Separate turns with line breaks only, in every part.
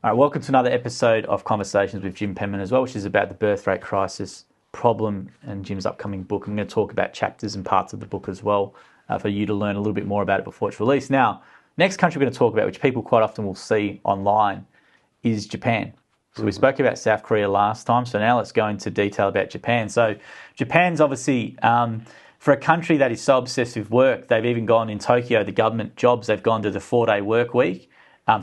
All right, welcome to another episode of Conversations with Jim Penman as well, which is about the birth rate crisis problem and Jim's upcoming book. I'm going to talk about chapters and parts of the book as well for you to learn a little bit more about it before it's released. Now, next country we're going to talk about, which people quite often will see online, is Japan. So we spoke about South Korea last time, so now let's go into detail about Japan. So Japan's obviously, for a country that is so obsessed with work, they've even gone in Tokyo, the government jobs, they've gone to the 4-day work week.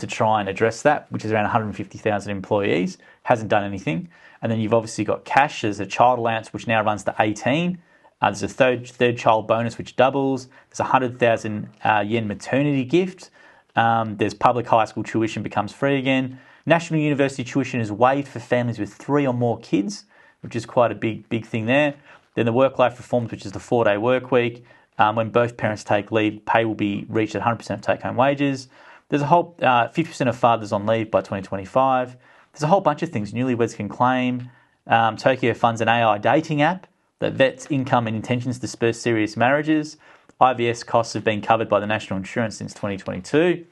To try and address that, which is around 150,000 employees, hasn't done anything. And then you've obviously got cash as a child allowance, which now runs to 18. There's a third child bonus, which doubles. There's a 100,000 yen maternity gift. There's public high school tuition becomes free again. National university tuition is waived for families with 3 or more kids, which is quite a big thing there. Then the work-life reforms, which is the 4-day work week. When both parents take leave, pay will be reached at 100% of take-home wages. There's a whole 50% of fathers on leave by 2025. There's a whole bunch of things newlyweds can claim. Tokyo funds an AI dating app that vets income and intentions to spur serious marriages. IVS costs have been covered by the national insurance since 2022.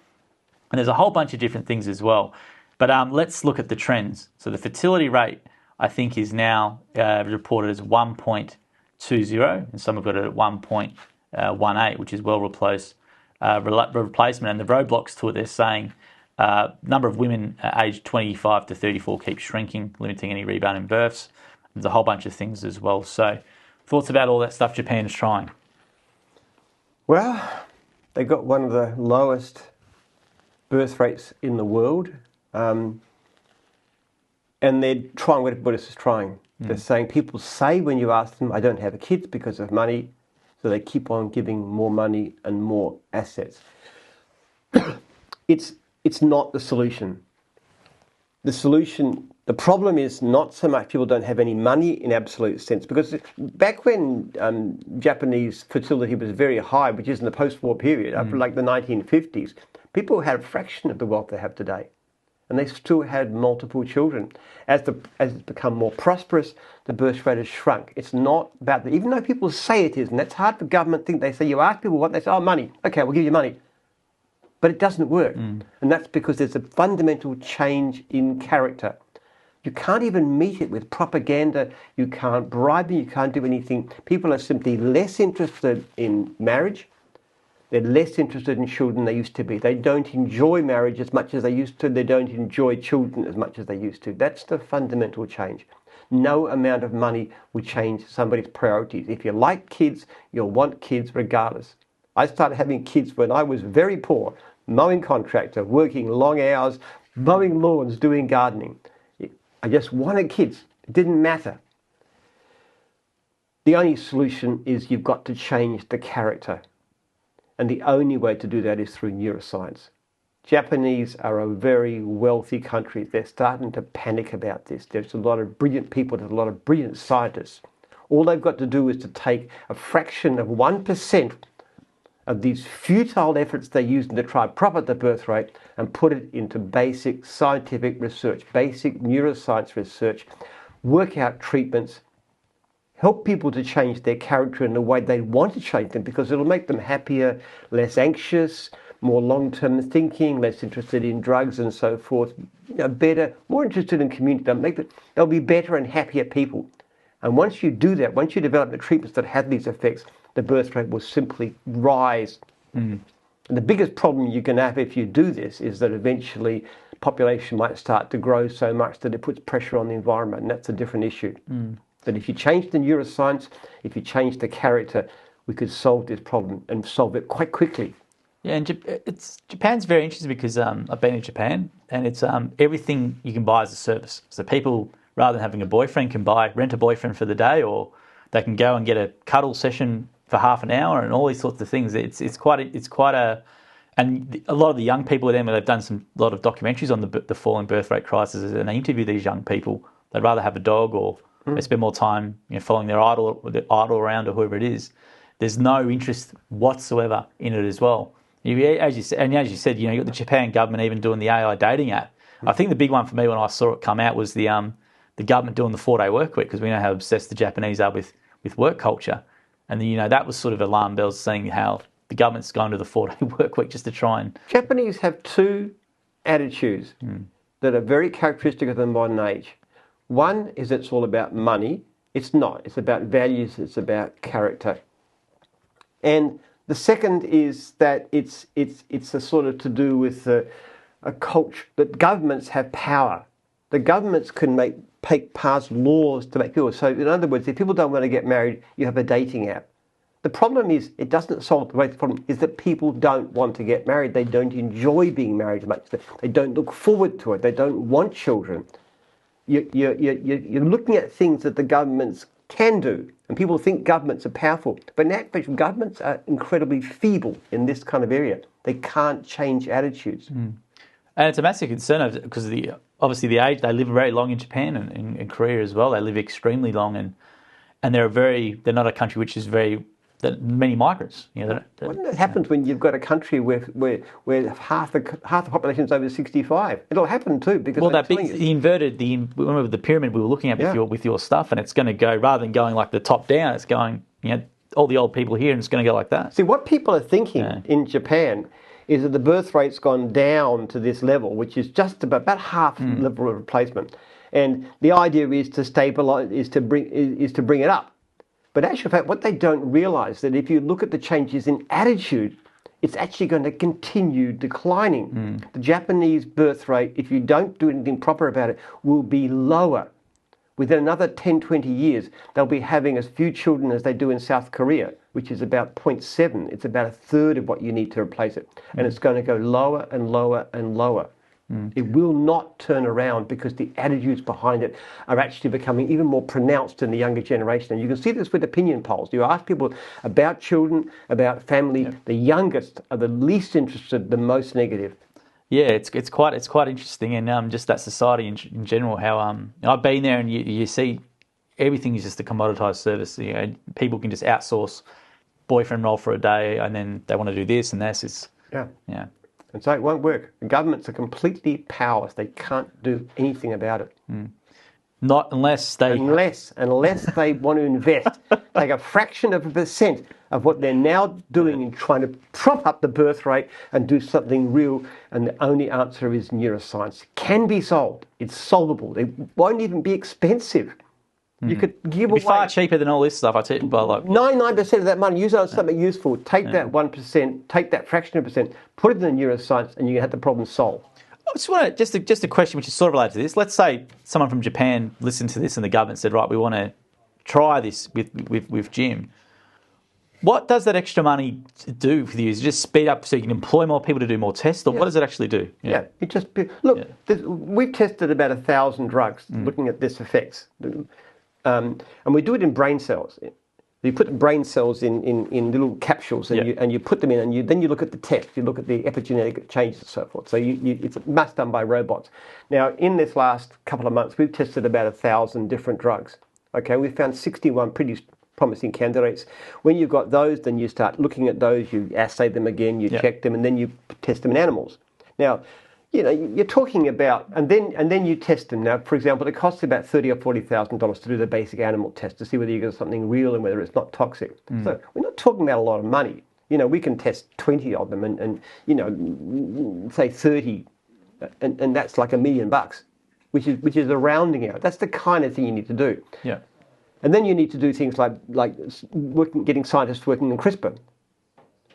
And there's a whole bunch of different things as well. But let's look at the trends. So the fertility rate, I think, is now reported as 1.20, and some have got it at 1.18, which is well replaced. Replacement, and the roadblocks to it, they're saying number of women aged 25 to 34 keeps shrinking, limiting any rebound in births. There's a whole bunch of things as well. So thoughts about all that stuff Japan is trying?
Well, they got one of the lowest birth rates in the world, and they're trying what everybody else is trying. They're saying, people say when you ask them, I don't have a kid because of money. So they keep on giving more money and more assets. It's not the solution. The problem is not so much people don't have any money in absolute sense, because back when Japanese fertility was very high, which is in the post-war period, up like the 1950s, people had a fraction of the wealth they have today. And they still had multiple children. As it's become more prosperous, the birth rate has shrunk. It's not about that. Even though people say it is, and that's hard for government to think. They say, you ask people what, they say, oh, money. Okay, we'll give you money. But it doesn't work. And that's because there's a fundamental change in character. You can't even meet it with propaganda. You can't bribe them. You can't do anything. People are simply less interested in marriage. They're less interested in children than they used to be. They don't enjoy marriage as much as they used to. They don't enjoy children as much as they used to. That's the fundamental change. No amount of money will change somebody's priorities. If you like kids, you'll want kids regardless. I started having kids when I was very poor, mowing contractor, working long hours, mowing lawns, doing gardening. I just wanted kids. It didn't matter. The only solution is you've got to change the character. And the only way to do that is through neuroscience. Japanese are a very wealthy country. They're starting to panic about this. There's a lot of brilliant people. There's a lot of brilliant scientists. All they've got to do is to take a fraction of 1% of these futile efforts they're using to try and prop up the birth rate and put it into basic scientific research, basic neuroscience research, work out treatments, help people to change their character in the way they want to change them, because it'll make them happier, less anxious, more long-term thinking, less interested in drugs and so forth, better, more interested in community. They'll be better and happier people. And once you do that, once you develop the treatments that have these effects, the birth rate will simply rise. And the biggest problem you can have if you do this is that eventually population might start to grow so much that it puts pressure on the environment, and that's a different issue. That if you change the neuroscience, if you change the character, we could solve this problem and solve it quite quickly.
Yeah, and Japan's very interesting because I've been in Japan, and it's everything you can buy as a service. So people, rather than having a boyfriend, can rent a boyfriend for the day, or they can go and get a cuddle session for half an hour, and all these sorts of things. It's quite a and a lot of the young people there, they've done a lot of documentaries on the falling birth rate crisis, and they interview these young people. They'd rather have a dog, or they spend more time following their idol around, or whoever it is. There's no interest whatsoever in it as well. As you said, you got the Japan government even doing the AI dating app. I think the big one for me when I saw it come out was the government doing the 4-day work week, because we know how obsessed the Japanese are with work culture. And that was sort of alarm bells saying how the government's going to the 4-day work week just to try and...
Japanese have two attitudes. that are very characteristic of the modern age. One is it's all about money. It's not. It's about values. It's about character. And the second is that it's a sort of to do with a culture that governments have power. The governments can pass laws to make people. So in other words, if people don't want to get married, you have a dating app. The problem is it doesn't solve the problem is that people don't want to get married. They don't enjoy being married much. They don't look forward to it. They don't want children. You're looking at things that the governments can do, and people think governments are powerful, but in fact, governments are incredibly feeble in this kind of area. They can't change attitudes.
And it's a massive concern because obviously the age, they live very long in Japan and in Korea as well. They live extremely long, and they're not a country which is many migrants.
What happens when you've got a country where half the population is over 65? It'll happen too because
remember the pyramid we were looking at with your stuff, and it's going to go rather than going like the top down, it's going all the old people here, and it's going to go like that.
See, what people are thinking in Japan is that the birth rate's gone down to this level, which is just about half level of replacement, and the idea is to stabilize, is to bring it up. But in actual fact, what they don't realise that if you look at the changes in attitude, it's actually going to continue declining. The Japanese birth rate, if you don't do anything proper about it, will be lower. Within another 10, 20 years, they'll be having as few children as they do in South Korea, which is about 0.7. It's about a third of what you need to replace it. And it's going to go lower and lower and lower. It will not turn around because the attitudes behind it are actually becoming even more pronounced in the younger generation. And you can see this with opinion polls. You ask people about children, about family, the youngest are the least interested, the most negative.
Yeah, it's quite interesting, and just that society in general. How I've been there, and you see everything is just a commoditized service. People can just outsource boyfriend role for a day, and then they want to do this and this. Yeah.
And so it won't work. The governments are completely powerless. They can't do anything about it.
Not unless they
want to invest, take a fraction of a percent of what they're now doing in trying to prop up the birth rate and do something real. And the only answer is neuroscience. It can be solved. It's solvable. It won't even be expensive. You could give away
far cheaper than all this stuff. I tell you,
99% of that money, use it on something useful. Take that 1%, take that fraction of a percent, put it in the neuroscience, and you have the problem solved.
I just want just a question which is sort of related to this. Let's say someone from Japan listened to this and the government said, right, we want to try this with Jim. What does that extra money do for you? Is it just speed up so you can employ more people to do more tests, or what does it actually do?
It just we've tested about 1,000 drugs looking at this effects. And we do it in brain cells. You put brain cells in little capsules, and you put them in, and then you look at the test. You look at the epigenetic changes and so forth. So it's much done by robots. Now, in this last couple of months, we've tested about 1,000 different drugs. Okay, we found 61 pretty promising candidates. When you've got those, then you start looking at those. You assay them again. You check them, and then you test them in animals. Now, you're talking about, and then you test them. Now, for example, it costs about $30,000 or $40,000 to do the basic animal test to see whether you get something real and whether it's not toxic. So we're not talking about a lot of money. We can test 20 of them and say 30, and that's like $1 million, which is a rounding out. That's the kind of thing you need to do.
Yeah.
And then you need to do things like getting scientists working on CRISPR,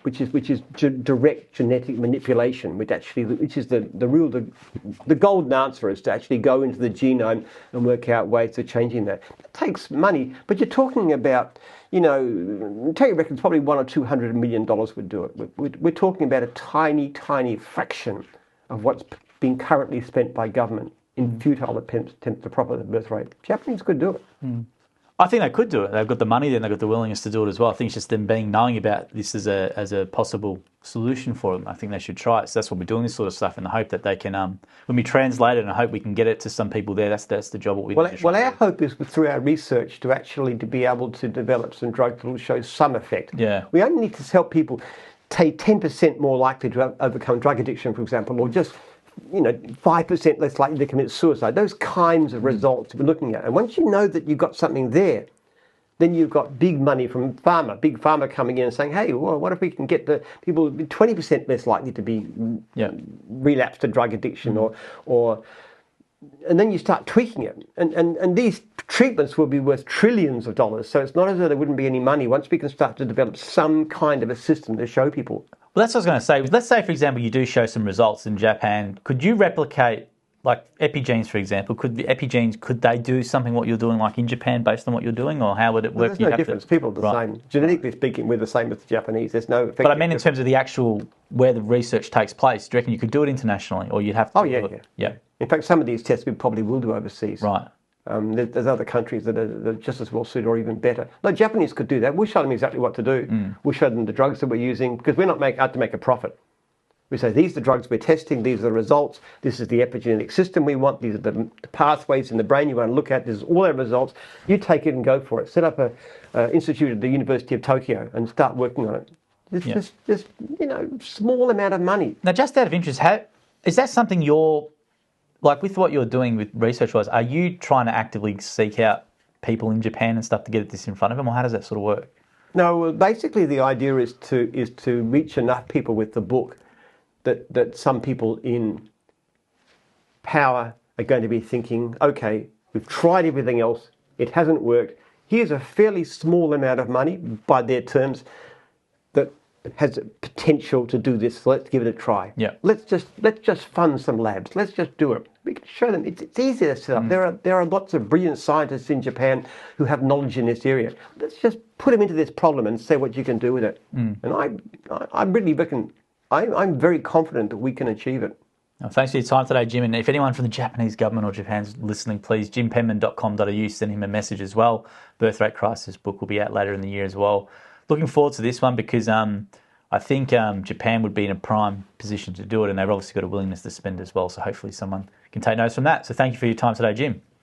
which is direct genetic manipulation, which is the golden answer is to actually go into the genome and work out ways of changing that. It takes money, but you're talking about, take records, probably $100 or $200 million would do it. We're talking about a tiny, tiny fraction of what's being currently spent by government in futile attempts to prop up the birth rate. Japanese could do it.
I think they could do it. They've got the money there and they've got the willingness to do it as well. I think it's just them knowing about this as a possible solution for them. I think they should try it. So that's what we're doing, this sort of stuff, in the hope that they can, when we translate it, and I hope we can get it to some people there. That's the job.
Well, our hope is through our research to be able to develop some drugs that will show some effect.
Yeah.
We only need to help people take 10% more likely to overcome drug addiction, for example, or just 5% less likely to commit suicide. Those kinds of results we're looking at. And once you know that you've got something there, then you've got big money from big pharma coming in and saying, hey, well, what if we can get the people 20% less likely to be relapsed to drug addiction, or and then you start tweaking it. And these treatments will be worth trillions of dollars. So it's not as though there wouldn't be any money once we can start to develop some kind of a system to show people.
Well, that's what I was going to say. Let's say, for example, you do show some results in Japan. Could you replicate, like epigenes, for example? Could they do something what you're doing, like in Japan, based on what you're doing, or how would it work?
There's no difference. People are the same. Genetically speaking, we're the same as the Japanese. There's no.
But I mean, in terms of the actual where the research takes place, do you reckon you could do it internationally, or you'd have to?
Oh yeah. In fact, some of these tests we probably will do overseas.
Right.
There's other countries that are just as well suited or even better. No, Japanese could do that. We'll show them exactly what to do. We'll show them the drugs that we're using because we're not out to make a profit. We say, these are the drugs we're testing, these are the results, this is the epigenetic system we want, these are the pathways in the brain you want to look at, this is all our results. You take it and go for it. Set up an institute at the University of Tokyo and start working on it. It's just small amount of money.
Now, just out of interest, is that something you're, like with what you're doing with research-wise, are you trying to actively seek out people in Japan and stuff to get this in front of them, or how does that sort of work?
No, well, basically the idea is to reach enough people with the book that some people in power are going to be thinking, okay, we've tried everything else, it hasn't worked. Here's a fairly small amount of money by their terms that has potential to do this. So let's give it a try.
Yeah.
Let's just fund some labs. Let's just do it. We can show them it's easy to set up. There are lots of brilliant scientists in Japan who have knowledge in this area. Let's just put them into this problem and see what you can do with it. And I really reckon I'm very confident that we can achieve it.
Well, thanks for your time today, Jim. And if anyone from the Japanese government or Japan's listening, please, jimpenman.com.au, send him a message as well. Birth Rate Crisis book will be out later in the year as well. Looking forward to this one because I think Japan would be in a prime position to do it, and they've obviously got a willingness to spend as well. So hopefully someone can take notes from that. So thank you for your time today, Jim.